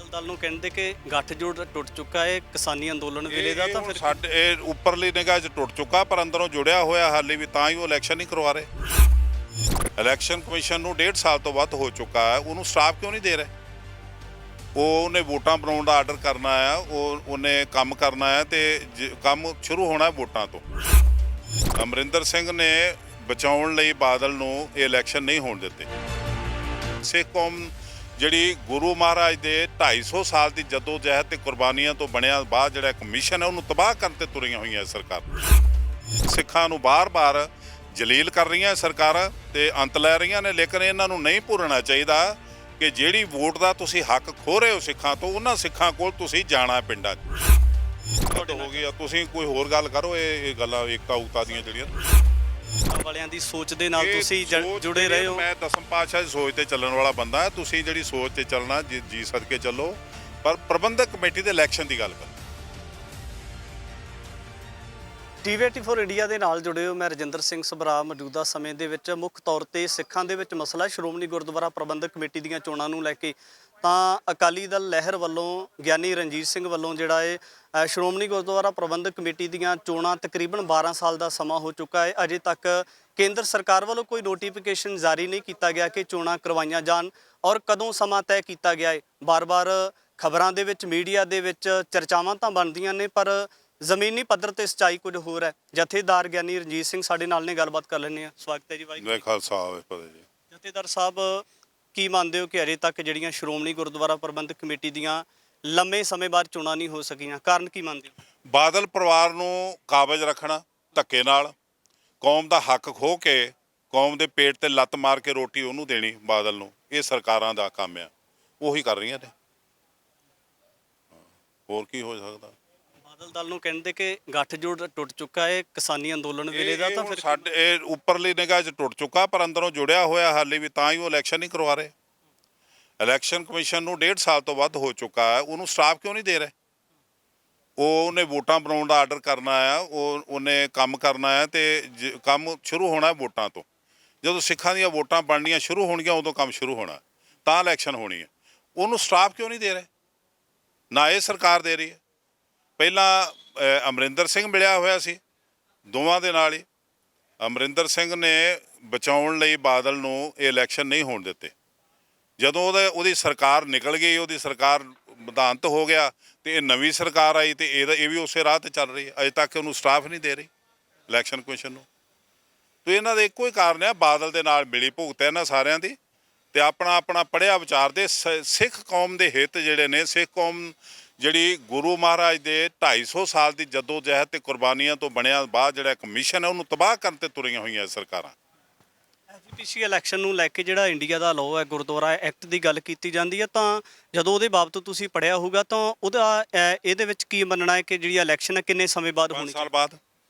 ਬਾਦਲ ਦਲ ਨੂੰ ਕਹਿੰਦੇ ਕਿ ਗੱਠਜੋੜ ਟੁੱਟ ਚੁੱਕਾ ਹੈ ਕਿਸਾਨੀ ਅੰਦੋਲਨ ਵੇਲੇ ਦਾ, ਤਾਂ ਫਿਰ ਸਾਡੇ ਇਹ ਉੱਪਰਲੀ ਨਿਗਾਹ 'ਚ ਟੁੱਟ ਚੁੱਕਾ, ਪਰ ਅੰਦਰੋਂ ਜੁੜਿਆ ਹੋਇਆ ਹਾਲੇ ਵੀ, ਤਾਂ ਹੀ ਉਹ ਇਲੈਕਸ਼ਨ ਨਹੀਂ ਕਰਵਾ ਰਹੇ। ਇਲੈਕਸ਼ਨ ਕਮਿਸ਼ਨ ਨੂੰ 1.5 ਸਾਲ ਤੋਂ ਵੱਧ ਹੋ ਚੁੱਕਾ ਹੈ, ਉਹਨੂੰ ਸਟਾਫ ਕਿਉਂ ਨਹੀਂ ਦੇ ਰਹੇ? ਉਹਨੇ ਵੋਟਾਂ ਬਣਾਉਣ ਦਾ ਆਰਡਰ ਕਰਨਾ ਆ, ਉਹਨੇ ਕੰਮ ਕਰਨਾ ਹੈ, ਤੇ ਕੰਮ ਸ਼ੁਰੂ ਹੋਣਾ ਵੋਟਾਂ ਤੋਂ। ਅਮਰਿੰਦਰ ਸਿੰਘ ਨੇ ਬਚਾਉਣ ਲਈ ਬਾਦਲ ਨੂੰ ਇਹ ਇਲੈਕਸ਼ਨ ਨਹੀਂ ਹੋਣ ਦਿੱਤੇ। ਸਿੱਖ ਕੌਮ ਜਿਹੜੀ ਗੁਰੂ ਮਹਾਰਾਜ ਦੇ 250 ਸਾਲ ਦੀ ਜਦੋਜਹਿਦ ਤੇ ਕੁਰਬਾਨੀਆਂ ਤੋਂ ਬਣਿਆ ਬਾਅਦ ਜਿਹੜਾ ਕਮਿਸ਼ਨ ਹੈ, ਉਹਨੂੰ ਤਬਾਹ ਕਰਨ ਤੇ ਤੁਰੀਆਂ ਹੋਈਆਂ ਸਰਕਾਰ। ਸਿੱਖਾਂ ਨੂੰ ਬਾਰ-ਬਾਰ ਜਲੀਲ ਕਰ ਰਹੀਆਂ ਸਰਕਾਰਾਂ ਤੇ ਅੰਤ ਲੈ ਰਹੀਆਂ ਨੇ, ਲੇਕਿਨ ਇਹਨਾਂ ਨੂੰ ਨਹੀਂ ਭੁੱਲਣਾ ਚਾਹੀਦਾ ਕਿ ਜਿਹੜੀ ਵੋਟ ਦਾ ਤੁਸੀਂ ਹੱਕ ਖੋਹ ਰਹੇ ਹੋ ਸਿੱਖਾਂ ਤੋਂ, ਉਹਨਾਂ ਸਿੱਖਾਂ ਕੋਲ ਤੁਸੀਂ ਜਾਣਾ ਪਿੰਡਾਂ 'ਚ। ਹੋ ਗਈ ਆ, ਤੁਸੀਂ ਕੋਈ ਹੋਰ ਗੱਲ ਕਰੋ। ਇਹ ਗੱਲਾਂ ਏਕਤਾ ਉਕਤਾ ਦੀਆਂ ਜਿਹੜੀਆਂ ਵਾਲਿਆਂ ਦੀ ਸੋਚ ਦੇ ਨਾਲ ਤੁਸੀਂ ਜੁੜੇ ਰਹੇ ਹੋ। ਮੈਂ ਦਸਮ ਪਾਤਸ਼ਾਹ ਦੀ ਸੋਚ ਤੇ ਚੱਲਣ ਵਾਲਾ ਬੰਦਾ। ਤੁਸੀਂ ਜਿਹੜੀ ਸੋਚ ਤੇ ਚੱਲਣਾ ਜੀ ਸਦਕੇ ਚੱਲੋ, ਪਰ ਪ੍ਰਬੰਧਕ ਕਮੇਟੀ ਦੇ ਇਲੈਕਸ਼ਨ ਦੀ ਗੱਲ ਕਰੋ। TV84 ਇੰਡੀਆ ਦੇ ਨਾਲ ਜੁੜੇ ਹੋ। ਮੈਂ ਰਜਿੰਦਰ ਸਿੰਘ ਸਭਰਾ। ਮੌਜੂਦਾ ਸਮੇਂ ਦੇ ਵਿੱਚ ਮੁੱਖ ਤੌਰ ਤੇ ਸਿੱਖਾਂ ਦੇ ਵਿੱਚ ਮਸਲਾ ਸ਼੍ਰੋਮਣੀ ਗੁਰਦੁਆਰਾ ਪ੍ਰਬੰਧਕ ਕਮੇਟੀ ਦੀਆਂ ਚੋਣਾਂ ਨੂੰ ਲੈ ਕੇ ਤਾਂ ਅਕਾਲੀ ਦਲ ਲਹਿਰ ਵੱਲੋਂ ਗਿਆਨੀ ਰਣਜੀਤ ਸਿੰਘ ਵੱਲੋਂ ਜਿਹੜਾ ਹੈ ਸ਼੍ਰੋਮਣੀ ਗੁਰਦੁਆਰਾ ਪ੍ਰਬੰਧਕ ਕਮੇਟੀ ਦੀਆਂ ਚੋਣਾਂ ਤਕਰੀਬਨ 12 ਸਾਲ ਦਾ ਸਮਾਂ ਹੋ ਚੁੱਕਾ ਹੈ। ਅਜੇ ਤੱਕ ਕੇਂਦਰ ਸਰਕਾਰ ਵੱਲੋਂ ਕੋਈ ਨੋਟੀਫਿਕੇਸ਼ਨ ਜਾਰੀ ਨਹੀਂ ਕੀਤਾ ਗਿਆ ਕਿ ਚੋਣਾਂ ਕਰਵਾਈਆਂ ਜਾਣ ਔਰ ਕਦੋਂ ਸਮਾਂ ਤੈਅ ਕੀਤਾ ਗਿਆ ਹੈ। ਬਾਰ-ਬਾਰ ਖਬਰਾਂ ਦੇ ਵਿੱਚ, ਮੀਡੀਆ ਦੇ ਵਿੱਚ ਚਰਚਾਵਾਂ ਤਾਂ ਬਣਦੀਆਂ ਨੇ, ਪਰ ਜ਼ਮੀਨੀ ਪੱਧਰ ਤੇ ਸੱਚਾਈ ਕੁਝ ਹੋਰ ਹੈ। ਜਥੇਦਾਰ ਗਿਆਨੀ ਰਣਜੀਤ ਸਿੰਘ ਸਾਡੇ ਨਾਲ ਨੇ, ਗੱਲਬਾਤ ਕਰ ਲੈਂਦੇ ਹਾਂ। ਸਵਾਗਤ ਹੈ ਜੀ ਬਾਈ। ਮੇਰੇ ਖਾਲਸਾ ਹੋਵੇ ਜੀ। ਜਥੇਦਾਰ ਸਾਹਿਬ, ਕੀ ਮੰਨਦੇ ਹੋ ਕਿ ਅਜੇ ਤੱਕ ਜਿਹੜੀਆਂ ਸ਼੍ਰੋਮਣੀ ਗੁਰਦੁਆਰਾ ਪ੍ਰਬੰਧਕ ਕਮੇਟੀ ਦੀਆਂ ਲੰਮੇ ਸਮੇਂ ਬਾਅਦ ਚੋਣਾਂ ਨਹੀਂ ਹੋ ਸਕੀਆਂ, ਕਾਰਨ ਕੀ ਮੰਨਦੇ ਹੋ? ਬਾਦਲ ਪਰਿਵਾਰ ਨੂੰ ਕਾਬਜ਼ ਰੱਖਣਾ, ਧੱਕੇ ਨਾਲ ਕੌਮ ਦਾ ਹੱਕ ਖੋਹ ਕੇ ਕੌਮ ਦੇ ਪੇਟ ਤੇ ਲੱਤ ਮਾਰ ਕੇ ਰੋਟੀ ਉਹਨੂੰ ਦੇਣੀ ਬਾਦਲ ਨੂੰ, ਇਹ ਸਰਕਾਰਾਂ ਦਾ ਕੰਮ ਆ, ਉਹੀ ਕਰ ਰਹੀਆਂ ਨੇ। ਹੋਰ ਕੀ ਹੋ ਸਕਦਾ? ਬਾਦਲ ਦਲ ਨੂੰ ਕਹਿੰਦੇ ਕਿ ਗੱਠਜੋੜ ਟੁੱਟ ਚੁੱਕਾ ਹੈ ਕਿਸਾਨੀ ਅੰਦੋਲਨ ਵੇਲੇ ਦਾ, ਤਾਂ ਫਿਰ ਸਾਡੇ ਇਹ ਉੱਪਰਲੀ ਨਿਗਾਹ 'ਚ ਟੁੱਟ ਚੁੱਕਾ, ਪਰ ਅੰਦਰੋਂ ਜੁੜਿਆ ਹੋਇਆ ਹਾਲੇ ਵੀ, ਤਾਂ ਹੀ ਉਹ ਇਲੈਕਸ਼ਨ ਨਹੀਂ ਕਰਵਾ ਰਹੇ। ਇਲੈਕਸ਼ਨ ਕਮਿਸ਼ਨ ਨੂੰ 1.5 ਸਾਲ ਤੋਂ ਵੱਧ ਹੋ ਚੁੱਕਾ ਹੈ, ਉਹਨੂੰ ਸਟਾਫ ਕਿਉਂ ਨਹੀਂ ਦੇ ਰਹੇ? ਉਹਨੇ ਵੋਟਾਂ ਬਣਾਉਣ ਦਾ ਆਰਡਰ ਕਰਨਾ ਆ, ਉਹਨੇ ਕੰਮ ਕਰਨਾ ਹੈ, ਤੇ ਕੰਮ ਸ਼ੁਰੂ ਹੋਣਾ ਵੋਟਾਂ ਤੋਂ। ਜਦੋਂ ਸਿੱਖਾਂ ਦੀਆਂ ਵੋਟਾਂ ਬਣਨੀਆਂ ਸ਼ੁਰੂ ਹੋਣਗੀਆਂ, ਉਦੋਂ ਕੰਮ ਸ਼ੁਰੂ ਹੋਣਾ, ਤਾਂ ਇਲੈਕਸ਼ਨ ਹੋਣੀ ਹੈ। ਉਹਨੂੰ ਸਟਾਫ ਕਿਉਂ ਨਹੀਂ ਦੇ ਰਹੇ? ਨਾ ਇਹ ਸਰਕਾਰ ਦੇ ਰਹੀ ਹੈ। ਪਹਿਲਾਂ ਅਮਰਿੰਦਰ ਸਿੰਘ ਮਿਲਿਆ ਹੋਇਆ ਸੀ, ਦੋਵਾਂ ਦੇ ਨਾਲ ਹੀ। ਅਮਰਿੰਦਰ ਸਿੰਘ ਨੇ ਬਚਾਉਣ ਲਈ ਬਾਦਲ ਨੂੰ ਇਹ ਇਲੈਕਸ਼ਨ ਨਹੀਂ ਹੋਣ ਦਿੱਤੇ। ਜਦੋਂ ਉਹਦੀ ਸਰਕਾਰ ਨਿਕਲ ਗਈ, ਉਹਦੀ ਸਰਕਾਰ ਵਿਧਾਨਤ ਹੋ ਗਿਆ, ਤੇ ਇਹ ਨਵੀਂ ਸਰਕਾਰ ਆਈ, ਤੇ ਇਹ ਵੀ ਉਸੇ ਰਾਹ ਤੇ ਚੱਲ ਰਹੀ ਹੈ। ਅਜੇ ਤੱਕ ਉਹਨੂੰ ਸਟਾਫ ਨਹੀਂ ਦੇ ਰਹੀ ਇਲੈਕਸ਼ਨ ਕਮਿਸ਼ਨ ਨੂੰ। ਤੇ ਇਹਨਾਂ ਦਾ ਇੱਕੋ ਹੀ ਕਾਰਨ ਹੈ, ਬਾਦਲ ਦੇ ਨਾਲ ਮਿਲੀ ਭੁਗਤ ਹੈ ਇਹਨਾਂ ਸਾਰਿਆਂ ਦੀ, ਤੇ ਆਪਣਾ ਪੜ੍ਹਿਆ ਵਿਚਾਰਦੇ। ਸਿੱਖ ਕੌਮ ਦੇ ਹਿੱਤ ਜਿਹੜੇ ਨੇ, ਸਿੱਖ ਕੌਮ ਜਿਹੜੀ ਗੁਰੂ ਮਹਾਰਾਜ ਦੇ 250 ਸਾਲ ਦੀ ਜਦੋਜਹਿਦ ਤੇ ਕੁਰਬਾਨੀਆਂ ਤੋਂ ਬਣਿਆ ਬਾਅਦ ਜਿਹੜਾ ਕਮਿਸ਼ਨ ਹੈ, ਉਹਨੂੰ ਤਬਾਹ ਕਰਨ ਤੇ ਤੁਰੀਆਂ ਹੋਈਆਂ ਸਰਕਾਰਾਂ। ਐਜੀਪੀਸੀ ਇਲੈਕਸ਼ਨ ਨੂੰ ਲੈ ਕੇ ਜਿਹੜਾ ਇੰਡੀਆ ਦਾ ਲਾਅ ਹੈ, ਗੁਰਦੁਆਰਾ ਐਕਟ ਦੀ ਗੱਲ ਕੀਤੀ ਜਾਂਦੀ ਹੈ, ਤਾਂ ਜਦੋਂ ਉਹਦੇ ਬਾਬਤ ਤੁਸੀਂ ਪੜ੍ਹਿਆ ਹੋਊਗਾ, ਤਾਂ ਉਹਦਾ ਇਹਦੇ ਵਿੱਚ ਕੀ ਮੰਨਣਾ ਹੈ ਕਿ ਜਿਹੜੀ ਇਲੈਕਸ਼ਨ ਹੈ ਕਿੰਨੇ ਸਮੇਂ ਬਾਅਦ ਹੋਣੀ?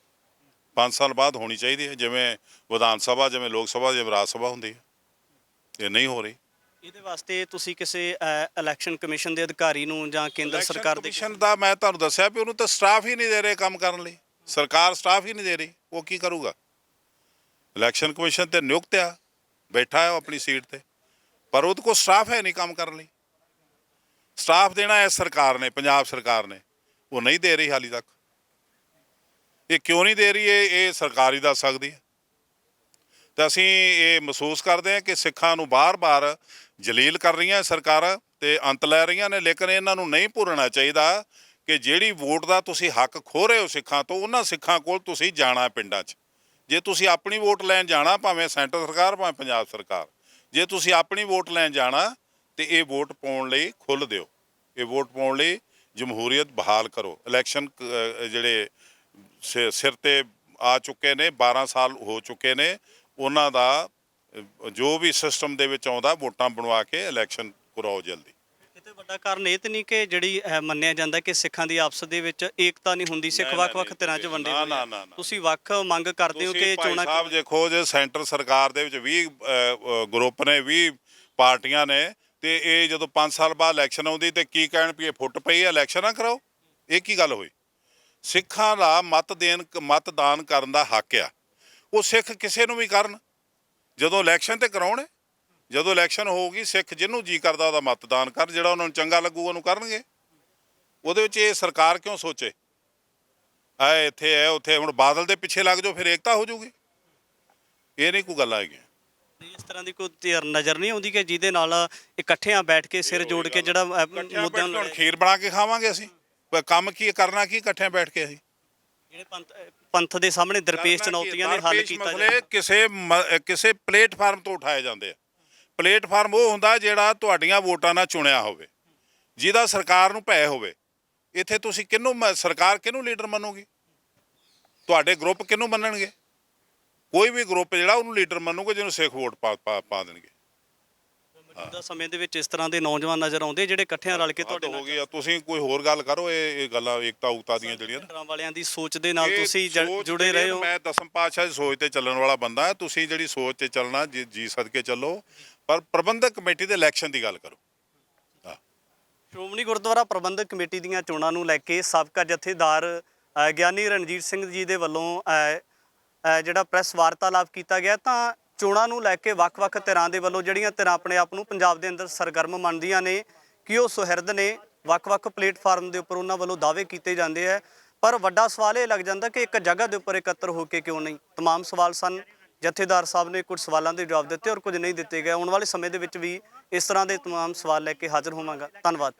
5 ਸਾਲ ਬਾਅਦ ਹੋਣੀ ਚਾਹੀਦੀ ਹੈ, ਜਿਵੇਂ ਵਿਧਾਨ ਸਭਾ, ਜਿਵੇਂ ਲੋਕ ਸਭਾ, ਜਿਵੇਂ ਰਾਜ ਸਭਾ ਹੁੰਦੀ ਹੈ। ਇਹ ਨਹੀਂ ਹੋ ਰਹੀ। ਇਹਦੇ ਵਾਸਤੇ ਤੁਸੀਂ ਕਿਸੇ ਇਲੈਕਸ਼ਨ ਕਮਿਸ਼ਨ ਦੇ ਅਧਿਕਾਰੀ ਨੂੰ ਜਾਂ ਕੇਂਦਰ ਸਰਕਾਰ ਦੇ ਕਮਿਸ਼ਨ ਦਾ ਮੈਂ ਤੁਹਾਨੂੰ ਦੱਸਿਆ ਵੀ ਉਹਨੂੰ ਤਾਂ ਸਟਾਫ ਹੀ ਨਹੀਂ ਦੇ ਰਹੇ ਕੰਮ ਕਰਨ ਲਈ। ਸਰਕਾਰ ਸਟਾਫ ਹੀ ਨਹੀਂ ਦੇ ਰਹੀ, ਉਹ ਕੀ ਕਰੂਗਾ? ਇਲੈਕਸ਼ਨ ਕਮਿਸ਼ਨ ਤੇ ਨਿਯੁਕਤ ਆ, ਬੈਠਾ ਹੈ ਆਪਣੀ ਸੀਟ ਤੇ, ਪਰ ਉਹਦੇ ਕੋਲ ਸਟਾਫ ਹੈ ਨਹੀਂ ਕੰਮ ਕਰਨ ਲਈ। ਸਟਾਫ ਦੇਣਾ ਹੈ ਸਰਕਾਰ ਨੇ, ਪੰਜਾਬ ਸਰਕਾਰ ਨੇ, ਉਹ ਨਹੀਂ ਦੇ ਰਹੀ ਹਾਲੇ ਤੱਕ। ਇਹ ਕਿਉਂ ਨਹੀਂ ਦੇ ਰਹੀ ਇਹ ਸਰਕਾਰ ਹੀ ਦੱਸ ਸਕਦੀ ਹੈ। ਤੇ ਅਸੀਂ ਇਹ ਮਹਿਸੂਸ ਕਰਦੇ ਹਾਂ ਕਿ ਸਿੱਖਾਂ ਨੂੰ ਬਾਰ-ਬਾਰ ਜਲੀਲ ਕਰ ਰਹੀਆਂ ਸਰਕਾਰਾਂ ਤੇ ਅੰਤ ਲੈ ਰਹੀਆਂ ਨੇ, ਲੇਕਿਨ ਇਹਨਾਂ ਨੂੰ ਨਹੀਂ ਭੁੱਲਣਾ ਚਾਹੀਦਾ ਕਿ ਜਿਹੜੀ ਵੋਟ ਦਾ ਤੁਸੀਂ ਹੱਕ ਖੋਹ ਰਹੇ ਹੋ ਸਿੱਖਾਂ ਤੋਂ, ਉਹਨਾਂ ਸਿੱਖਾਂ ਕੋਲ ਤੁਸੀਂ ਜਾਣਾ ਪਿੰਡਾਂ 'ਚ। ਜੇ ਤੁਸੀਂ ਆਪਣੀ ਵੋਟ ਲੈਣ ਜਾਣਾ, ਭਾਵੇਂ ਸੈਂਟਰ ਸਰਕਾਰ, ਭਾਵੇਂ ਪੰਜਾਬ ਸਰਕਾਰ, ਜੇ ਤੁਸੀਂ ਆਪਣੀ ਵੋਟ ਲੈਣ ਜਾਣਾ, ਤੇ ਇਹ ਵੋਟ ਪਾਉਣ ਲਈ ਖੁੱਲ੍ਹ ਦਿਓ। ਇਹ ਵੋਟ ਪਾਉਣ ਲਈ ਜਮਹੂਰੀਅਤ ਬਹਾਲ ਕਰੋ। ਇਲੈਕਸ਼ਨ ਜਿਹੜੇ ਸਿਰ ਤੇ ਆ ਚੁੱਕੇ ਨੇ, 12 ਸਾਲ ਹੋ ਚੁੱਕੇ ਨੇ, ਉਹਨਾਂ ਦਾ ਜੋ ਵੀ ਸਿਸਟਮ ਦੇ ਵਿੱਚ ਆਉਂਦਾ, ਵੋਟਾਂ ਬਣਵਾ ਕੇ ਇਲੈਕਸ਼ਨ ਕਰਾਓ ਜਲਦੀ। ਕਿਤੇ ਵੱਡਾ ਕਾਰਨ ਇਹ ਤੇ ਨਹੀਂ ਕਿ ਜਿਹੜੀ ਮੰਨਿਆ ਜਾਂਦਾ ਕਿ ਸਿੱਖਾਂ ਦੀ ਆਪਸ ਦੇ ਵਿੱਚ ਏਕਤਾ ਨਹੀਂ ਹੁੰਦੀ, ਸਿੱਖ ਵੱਖ-ਵੱਖ ਧਿਰਾਂ 'ਚ ਵੰਡੇ ਹੋਏ ਆ। ਤੁਸੀਂ ਵੱਖ ਮੰਗ ਕਰਦੇ ਹੋ ਕਿ ਚੋਣਾਂ ਸਾਹਿਬ ਦੇਖੋ, ਜੇ ਸੈਂਟਰ ਸਰਕਾਰ ਦੇ ਵਿੱਚ 20 ਗਰੁੱਪ ਨੇ, 20 ਪਾਰਟੀਆਂ ਨੇ, ਤੇ ਇਹ ਜਦੋਂ 5 ਸਾਲ ਬਾਅਦ ਇਲੈਕਸ਼ਨ ਆਉਂਦੀ ਤੇ ਕੀ ਕਹਿਣ ਵੀ ਇਹ ਫੁੱਟ ਪਈ ਹੈ, ਇਲੈਕਸ਼ਨ ਨਾ ਕਰਾਓ? ਇਹ ਕੀ ਗੱਲ ਹੋਈ? ਸਿੱਖਾਂ ਦਾ ਮਤਦਾਨ ਕਰਨ ਦਾ ਹੱਕ ਆ, ਉਹ ਸਿੱਖ ਕਿਸੇ ਨੂੰ ਵੀ ਕਰਨ, ਜਦੋਂ ਇਲੈਕਸ਼ਨ ਤੇ ਕਰਾਉਣ। ਜਦੋਂ ਇਲੈਕਸ਼ਨ ਹੋਊਗੀ ਸਿੱਖ ਜਿਹਨੂੰ ਜੀ ਕਰਦਾ ਉਹਦਾ ਮਤਦਾਨ ਕਰ, ਜਿਹੜਾ ਉਹਨਾਂ ਨੂੰ ਚੰਗਾ ਲੱਗੂਗਾ ਉਹਨੂੰ ਕਰਨਗੇ। ਉਹਦੇ ਵਿੱਚ ਇਹ ਸਰਕਾਰ ਕਿਉਂ ਸੋਚੇ ਐ ਇੱਥੇ ਐ ਉੱਥੇ, ਹੁਣ ਬਾਦਲ ਦੇ ਪਿੱਛੇ ਲੱਗ ਜਾਓ ਫਿਰ ਏਕਤਾ ਹੋ ਜਾਊਗੀ। ਇਹ ਨਹੀਂ ਕੋਈ ਗੱਲ ਹੈਗੀ। ਇਸ ਤਰ੍ਹਾਂ ਦੀ ਕੋਈ ਨਜ਼ਰ ਨਹੀਂ ਆਉਂਦੀ ਕਿ ਜਿਹਦੇ ਨਾਲ ਇਕੱਠਿਆਂ ਬੈਠ ਕੇ ਸਿਰ ਜੋੜ ਕੇ ਜਿਹੜਾ ਮੁੱਦਿਆਂ ਨੂੰ ਹੁਣ ਖੀਰ ਬਣਾ ਕੇ ਖਾਵਾਂਗੇ ਅਸੀਂ, ਕੰਮ ਕੀ ਕਰਨਾ, ਕੀ ਇਕੱਠਿਆਂ ਬੈਠ ਕੇ ਅਸੀਂ ਜਿਹੜੇ ਪੰਥ ਦੇ ਸਾਹਮਣੇ ਦਰਪੇਸ਼ ਚੁਣੌਤੀਆਂ ਦੇ ਹੱਲ ਕੀਤਾ ਮਸਲੇ ਕਿਸੇ ਪਲੇਟਫਾਰਮ ਤੋਂ ਉਠਾਏ ਜਾਂਦੇ ਆ। ਪਲੇਟਫਾਰਮ ਉਹ ਹੁੰਦਾ ਜਿਹੜਾ ਤੁਹਾਡੀਆਂ ਵੋਟਾਂ ਨਾਲ ਚੁਣਿਆ ਹੋਵੇ, ਜਿਹਦਾ ਸਰਕਾਰ ਨੂੰ ਭੈ ਹੋਵੇ। ਇੱਥੇ ਤੁਸੀਂ ਕਿਹਨੂੰ ਸਰਕਾਰ ਕਿਹਨੂੰ ਲੀਡਰ ਮੰਨੋਗੇ? ਤੁਹਾਡੇ ਗਰੁੱਪ ਕਿਹਨੂੰ ਮੰਨਣਗੇ? ਕੋਈ ਵੀ ਗਰੁੱਪ ਜਿਹੜਾ ਉਹਨੂੰ ਲੀਡਰ ਮੰਨੂਗੇ ਜਿਹਨੂੰ ਸਿੱਖ ਵੋਟ ਪਾ ਦੇਣਗੇ। ਮੌਜੂਦਾ ਸਮੇਂ ਦੇ ਵਿੱਚ ਇਸ ਤਰ੍ਹਾਂ ਦੇ ਨੌਜਵਾਨ ਨਜ਼ਰ ਆਉਂਦੇ ਜਿਹੜੇ ਇਕੱਠਿਆਂ ਰਲ ਕੇ ਤੁਹਾਡੇ ਹੋ ਗਏ। ਤੁਸੀਂ ਕੋਈ ਹੋਰ ਗੱਲ ਕਰੋ, ਇਹ ਗੱਲਾਂ ਏਕਤਾ ਉਕਤਾ ਦੀਆਂ ਜਿਹੜੀਆਂ ਧਰਮਾਂ ਵਾਲਿਆਂ ਦੀ ਸੋਚ ਦੇ ਨਾਲ ਤੁਸੀਂ ਜੁੜੇ ਰਹੇ ਹੋ। ਮੈਂ ਦਸਮ ਪਾਤਸ਼ਾਹ ਦੀ ਸੋਚ ਤੇ ਚੱਲਣ ਵਾਲਾ ਬੰਦਾ। ਤੁਸੀਂ ਜਿਹੜੀ ਸੋਚ ਤੇ ਚੱਲਣਾ ਜੀ ਸਦਕੇ ਚੱਲੋ, ਪਰ ਪ੍ਰਬੰਧਕ ਕਮੇਟੀ ਦੇ ਇਲੈਕਸ਼ਨ ਦੀ ਗੱਲ ਕਰੋ। ਸ਼੍ਰੋਮਣੀ ਗੁਰਦੁਆਰਾ ਪ੍ਰਬੰਧਕ ਕਮੇਟੀ ਦੀਆਂ ਚੋਣਾਂ ਨੂੰ ਲੈ ਕੇ ਸਾਬਕਾ ਜਥੇਦਾਰ ਗਿਆਨੀ ਰਣਜੀਤ ਸਿੰਘ ਜੀ ਦੇ ਵੱਲੋਂ ਜਿਹੜਾ ਪ੍ਰੈਸ ਵਾਰਤਾਲਾਪ ਕੀਤਾ ਗਿਆ, ਤਾਂ ਚੋਣਾਂ ਨੂੰ ਲੈ ਕੇ ਵੱਖ-ਵੱਖ ਧਿਰਾਂ ਦੇ ਵੱਲੋਂ ਜਿਹੜੀਆਂ ਧਿਰਾਂ ਆਪਣੇ ਆਪ ਨੂੰ ਪੰਜਾਬ ਦੇ ਅੰਦਰ ਸਰਗਰਮ ਮੰਨਦੀਆਂ ਨੇ ਕਿ ਉਹ ਸੁਹਿਰਦ ਨੇ, ਵੱਖ-ਵੱਖ ਪਲੇਟਫਾਰਮ ਦੇ ਉੱਪਰ ਉਹਨਾਂ ਵੱਲੋਂ ਦਾਅਵੇ ਕੀਤੇ ਜਾਂਦੇ ਆ। ਪਰ ਵੱਡਾ ਸਵਾਲ ਇਹ ਲੱਗ ਜਾਂਦਾ ਕਿ ਇੱਕ ਜਗ੍ਹਾ ਦੇ ਉੱਪਰ ਇਕੱਤਰ ਹੋ ਕੇ ਕਿਉਂ ਨਹੀਂ। ਤਮਾਮ ਸਵਾਲ ਸਨ। ਜਥੇਦਾਰ ਸਾਹਿਬ ਨੇ ਕੁਝ ਸਵਾਲਾਂ ਦੇ ਜਵਾਬ ਦਿੱਤੇ ਔਰ ਕੁਝ ਨਹੀਂ ਦਿੱਤੇ ਗਏ। ਆਉਣ ਵਾਲੇ ਸਮੇਂ ਦੇ ਵਿੱਚ ਵੀ ਇਸ ਤਰ੍ਹਾਂ ਦੇ ਤਮਾਮ ਸਵਾਲ ਲੈ ਕੇ ਹਾਜ਼ਰ ਹੋਵਾਂਗਾ। ਧੰਨਵਾਦ।